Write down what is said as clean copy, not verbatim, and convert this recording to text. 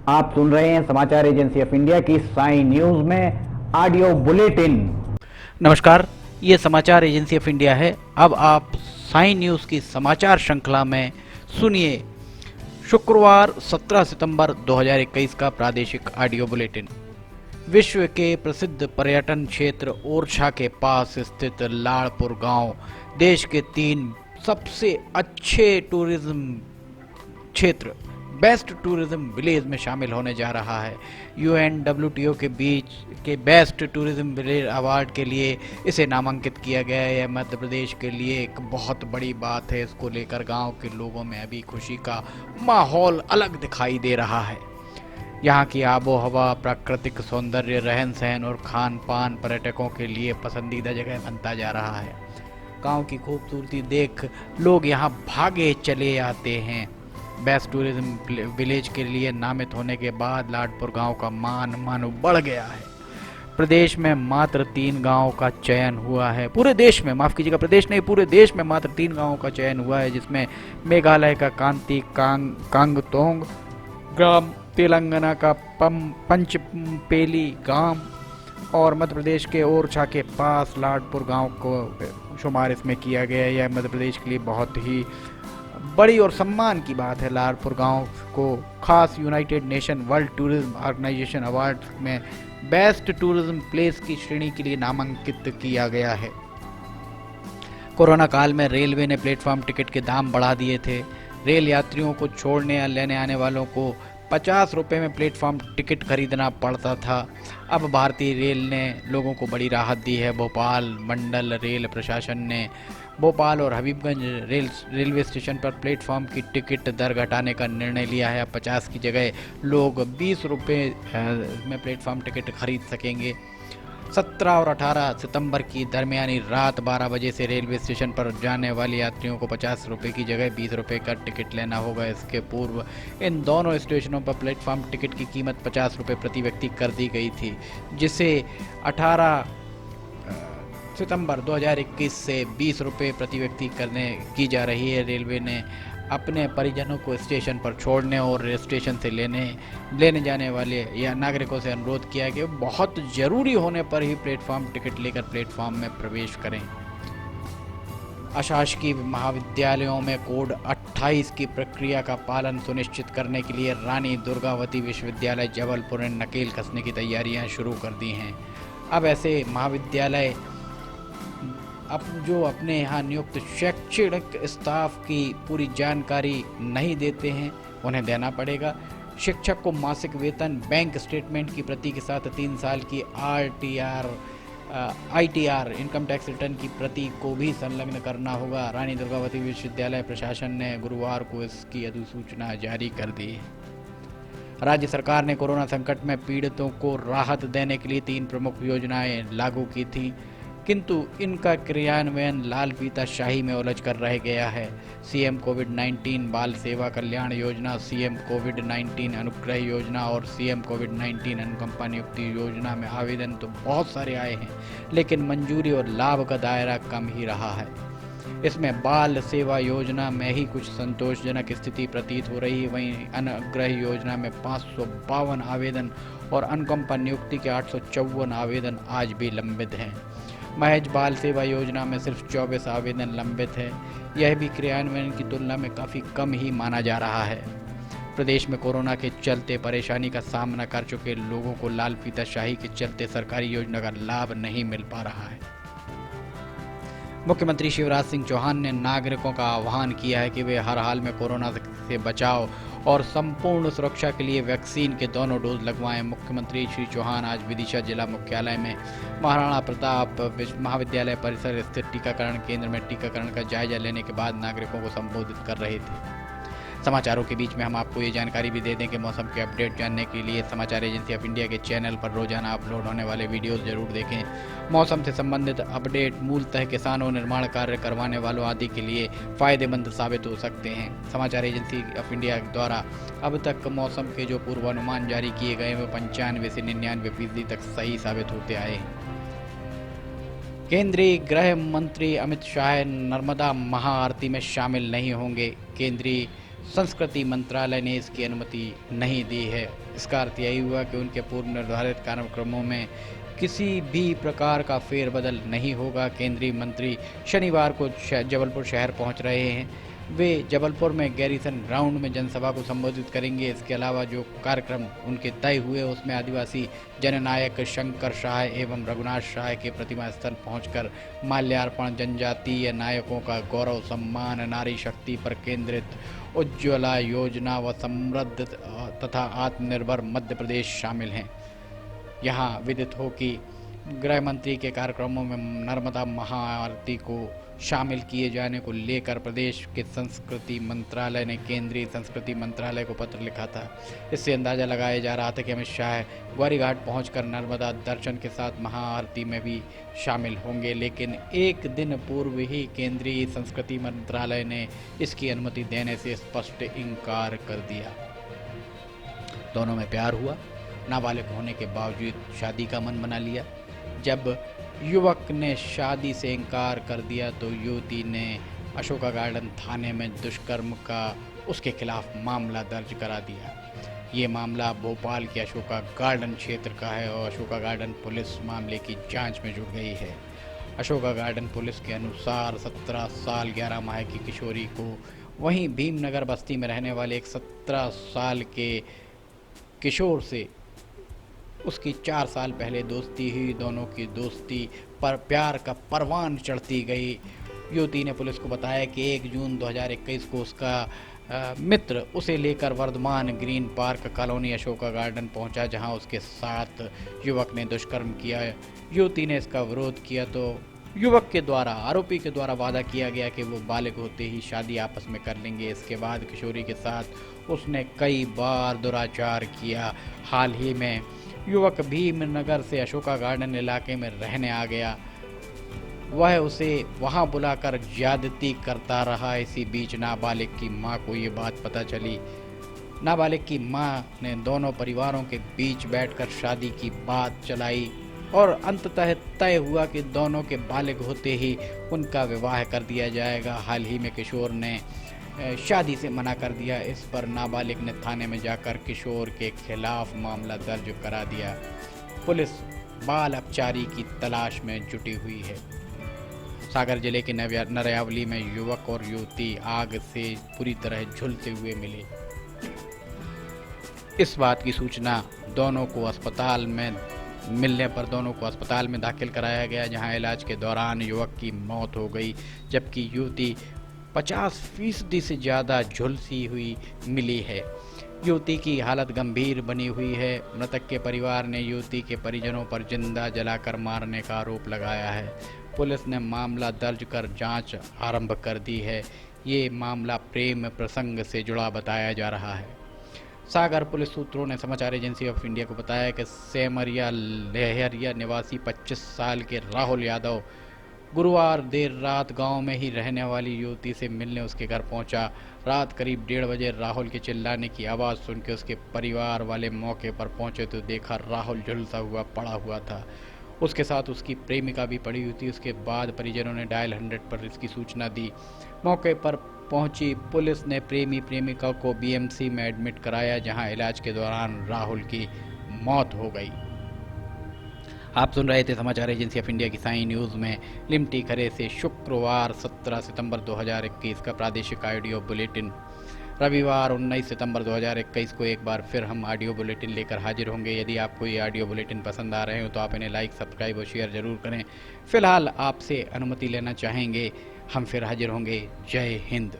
आप सुन रहे हैं समाचार एजेंसी ऑफ इंडिया की साई न्यूज में ऑडियो बुलेटिन। नमस्कार, ये समाचार एजेंसी ऑफ इंडिया है। अब आप साई न्यूज की समाचार श्रृंखला में सुनिए शुक्रवार 17 सितंबर 2021 का प्रादेशिक ऑडियो बुलेटिन। विश्व के प्रसिद्ध पर्यटन क्षेत्र ओरछा के पास स्थित लाड़पुर गांव देश के 3 सबसे अच्छे टूरिज्म क्षेत्र बेस्ट टूरिज्म विलेज में शामिल होने जा रहा है। UNWTO के बीच के बेस्ट टूरिज्म विलेज अवार्ड के लिए इसे नामांकित किया गया है। यह मध्य प्रदेश के लिए एक बहुत बड़ी बात है। इसको लेकर गांव के लोगों में अभी खुशी का माहौल अलग दिखाई दे रहा है। यहाँ की आबो हवा, प्राकृतिक सौंदर्य, रहन सहन और खान पान पर्यटकों के लिए पसंदीदा जगह बनता जा रहा है। गांव की खूबसूरती देख लोग यहाँ भागे चले आते हैं। बेस्ट टूरिज्म विलेज के लिए नामित होने के बाद लाड़पुर गांव का मान मानो बढ़ गया है। प्रदेश में मात्र 3 गांवों का चयन हुआ है। पूरे देश में, माफ कीजिएगा, प्रदेश नहीं पूरे देश में मात्र 3 गांवों का चयन हुआ है, जिसमें मेघालय का कांती कांगतोंग ग्राम, तेलंगाना का पंचपेली गांव और मध्य प्रदेश के ओरछा के पास लाड़पुर गांव को शुमार इसमें किया गया है। यह मध्य प्रदेश के लिए बहुत ही बड़ी और सम्मान की बात है। लाड़पुर गांव को खास United Nation World Tourism Organization award में बेस्ट टूरिज्म प्लेस की श्रेणी के लिए नामांकित किया गया है। कोरोना काल में रेलवे ने प्लेटफॉर्म टिकट के दाम बढ़ा दिए थे। रेल यात्रियों को छोड़ने या लेने आने वालों को 50 रुपये में प्लेटफॉर्म टिकट खरीदना पड़ता था। अब भारतीय रेल ने लोगों को बड़ी राहत दी है। भोपाल मंडल रेल प्रशासन ने भोपाल और हबीबगंज रेलवे स्टेशन पर प्लेटफॉर्म की टिकट दर घटाने का निर्णय लिया है। अब 50 की जगह लोग 20 रुपये में प्लेटफॉर्म टिकट खरीद सकेंगे। 17 और 18 सितंबर की दरमियानी रात 12 बजे से रेलवे स्टेशन पर जाने वाले यात्रियों को 50 रुपये की जगह 20 रुपये का टिकट लेना होगा। इसके पूर्व इन दोनों स्टेशनों पर प्लेटफॉर्म टिकट की कीमत 50 रुपये प्रति व्यक्ति कर दी गई थी, जिसे 18 सितंबर 2021 से 20 रुपये प्रति व्यक्ति करने की जा रही है। रेलवे ने अपने परिजनों को स्टेशन पर छोड़ने और स्टेशन से लेने जाने वाले या नागरिकों से अनुरोध किया कि बहुत ज़रूरी होने पर ही प्लेटफॉर्म टिकट लेकर प्लेटफॉर्म में प्रवेश करें। अशासकीय महाविद्यालयों में कोड 28 की प्रक्रिया का पालन सुनिश्चित करने के लिए रानी दुर्गावती विश्वविद्यालय जबलपुर ने नकेल कसने की तैयारियां शुरू कर दी हैं। अब ऐसे महाविद्यालय जो अपने यहाँ नियुक्त शैक्षणिक स्टाफ की पूरी जानकारी नहीं देते हैं, उन्हें देना पड़ेगा। शिक्षक को मासिक वेतन, बैंक स्टेटमेंट की प्रति के साथ 3 साल की ITR इनकम टैक्स रिटर्न की प्रति को भी संलग्न करना होगा। रानी दुर्गावती विश्वविद्यालय प्रशासन ने गुरुवार को इसकी अधिसूचना जारी कर दी। राज्य सरकार ने कोरोना संकट में पीड़ितों को राहत देने के लिए 3 प्रमुख योजनाएं लागू की थी, किंतु इनका क्रियान्वयन लाल फीताशाही में उलझ कर रह गया है। CM कोविड-19 बाल सेवा कल्याण योजना, CM कोविड-19 अनुग्रह योजना और CM कोविड-19 अनुकंपा नियुक्ति योजना में आवेदन तो बहुत सारे आए हैं, लेकिन मंजूरी और लाभ का दायरा कम ही रहा है। इसमें बाल सेवा योजना में ही कुछ संतोषजनक स्थिति प्रतीत हो रही है। वहीं अनुग्रह योजना में 552 आवेदन और अनुकंपा नियुक्ति के 854 आवेदन आज भी लंबित हैं। महज बाल सेवा योजना में सिर्फ 24 आवेदन लंबित है। यह भी क्रियान्वयन की तुलना में काफ़ी कम ही माना जा रहा है। प्रदेश में कोरोना के चलते परेशानी का सामना कर चुके लोगों को लाल फीताशाही के चलते सरकारी योजना का लाभ नहीं मिल पा रहा है। मुख्यमंत्री शिवराज सिंह चौहान ने नागरिकों का आह्वान किया है कि वे हर हाल में कोरोना से बचाव और संपूर्ण सुरक्षा के लिए वैक्सीन के दोनों डोज लगवाएं। मुख्यमंत्री श्री चौहान आज विदिशा जिला मुख्यालय में महाराणा प्रताप महाविद्यालय परिसर स्थित टीकाकरण केंद्र में टीकाकरण का जायजा लेने के बाद नागरिकों को संबोधित कर रहे थे। समाचारों के बीच में हम आपको ये जानकारी भी दे दें कि मौसम के अपडेट जानने के लिए समाचार एजेंसी ऑफ इंडिया के चैनल पर रोजाना अपलोड होने वाले वीडियोस जरूर देखें। मौसम से संबंधित अपडेट मूलतः किसानों, निर्माण कार्य करवाने वालों आदि के लिए फ़ायदेमंद साबित हो सकते हैं। समाचार एजेंसी ऑफ इंडिया द्वारा अब तक मौसम के जो पूर्वानुमान जारी किए गए हैं वो 95 से 99% तक सही साबित होते आए हैं। केंद्रीय गृह मंत्री अमित शाह नर्मदा महाआरती में शामिल नहीं होंगे। केंद्रीय संस्कृति मंत्रालय ने इसकी अनुमति नहीं दी है। इसका अर्थ यही हुआ कि उनके पूर्व निर्धारित कार्यक्रमों में किसी भी प्रकार का फेरबदल नहीं होगा। केंद्रीय मंत्री शनिवार को जबलपुर शहर पहुंच रहे हैं। वे जबलपुर में गैरीसन ग्राउंड में जनसभा को संबोधित करेंगे। इसके अलावा जो कार्यक्रम उनके तय हुए उसमें आदिवासी जननायक शंकर शाह एवं रघुनाथ शाह के प्रतिमा स्थल पहुंचकर माल्यार्पण, जनजातीय नायकों का गौरव सम्मान, नारी शक्ति पर केंद्रित उज्ज्वला योजना व समृद्ध तथा आत्मनिर्भर मध्य प्रदेश शामिल हैं। यहाँ विदित हो कि गृह मंत्री के कार्यक्रमों में नर्मदा महाआरती को शामिल किए जाने को लेकर प्रदेश के संस्कृति मंत्रालय ने केंद्रीय संस्कृति मंत्रालय को पत्र लिखा था। इससे अंदाजा लगाया जा रहा था कि अमित शाह ग्वारीघाट पहुंचकर नर्मदा दर्शन के साथ महाआरती में भी शामिल होंगे, लेकिन एक दिन पूर्व ही केंद्रीय संस्कृति मंत्रालय ने इसकी अनुमति देने से स्पष्ट इनकार कर दिया। दोनों में प्यार हुआ। नाबालिग होने के बावजूद शादी का मन बना लिया। जब युवक ने शादी से इनकार कर दिया तो युवती ने अशोका गार्डन थाने में दुष्कर्म का उसके खिलाफ मामला दर्ज करा दिया। ये मामला भोपाल के अशोका गार्डन क्षेत्र का है और अशोका गार्डन पुलिस मामले की जांच में जुट गई है। अशोका गार्डन पुलिस के अनुसार 17 साल 11 माह की किशोरी को वहीं भीमनगर बस्ती में रहने वाले एक 17 साल के किशोर से उसकी 4 साल पहले दोस्ती हुई। दोनों की दोस्ती पर प्यार का परवान चढ़ती गई। युवती ने पुलिस को बताया कि 1 जून 2021 को उसका मित्र उसे लेकर Vardhaman green park colony Ashoka garden पहुंचा, जहां उसके साथ युवक ने दुष्कर्म किया। युवती ने इसका विरोध किया तो युवक के द्वारा, आरोपी के द्वारा वादा किया गया कि वो बालिग होते ही शादी आपस में कर लेंगे। इसके बाद किशोरी के साथ उसने कई बार दुराचार किया। हाल ही में युवक भीमनगर से अशोका गार्डन इलाके में रहने आ गया। वह उसे वहां बुलाकर ज्यादती करता रहा। इसी बीच नाबालिग की मां को ये बात पता चली। नाबालिग की मां ने दोनों परिवारों के बीच बैठकर शादी की बात चलाई और अंततः तय हुआ कि दोनों के बालिग होते ही उनका विवाह कर दिया जाएगा। हाल ही में किशोर ने शादी से मना कर दिया। इस पर नाबालिग ने थाने में जाकर किशोर के खिलाफ मामला दर्ज करा दिया। पुलिस बाल अपचारी की तलाश में जुटी हुई है। सागर जिले के नरयावली में युवक और युवती आग से पूरी तरह झुलसे हुए मिले। इस बात की सूचना दोनों को अस्पताल में मिलने पर दोनों को अस्पताल में दाखिल कराया गया, जहां इलाज के दौरान युवक की मौत हो गई, जबकि युवती 50% से ज़्यादा झुलसी हुई मिली है। युवती की हालत गंभीर बनी हुई है। मृतक के परिवार ने युवती के परिजनों पर जिंदा जलाकर मारने का आरोप लगाया है। पुलिस ने मामला दर्ज कर जांच आरंभ कर दी है। ये मामला प्रेम प्रसंग से जुड़ा बताया जा रहा है। सागर पुलिस सूत्रों ने समाचार एजेंसी ऑफ इंडिया को बताया कि सेमरिया लहरिया निवासी 25 साल के राहुल यादव गुरुवार देर रात गांव में ही रहने वाली युवती से मिलने उसके घर पहुंचा। रात करीब 1:30 बजे राहुल के चिल्लाने की आवाज़ सुन के उसके परिवार वाले मौके पर पहुंचे तो देखा राहुल झुलसा हुआ पड़ा हुआ था। उसके साथ उसकी प्रेमिका भी पड़ी हुई थी। उसके बाद परिजनों ने डायल 100 पर इसकी सूचना दी। मौके पर पहुंची पुलिस ने प्रेमी प्रेमिका को बीएमसी में एडमिट कराया, जहां इलाज के दौरान राहुल की मौत हो गई। आप सुन रहे थे समाचार एजेंसी ऑफ इंडिया की साई न्यूज़ में लिमटी खरे से शुक्रवार 17 सितंबर 2021 का प्रादेशिक ऑडियो बुलेटिन। रविवार 19 सितंबर 2021 को एक बार फिर हम ऑडियो बुलेटिन लेकर हाजिर होंगे। यदि आपको ये ऑडियो बुलेटिन पसंद आ रहे हो तो आप इन्हें लाइक, सब्सक्राइब और शेयर ज़रूर करें। फिलहाल आपसे अनुमति लेना चाहेंगे। हम फिर हाजिर होंगे। जय हिंद।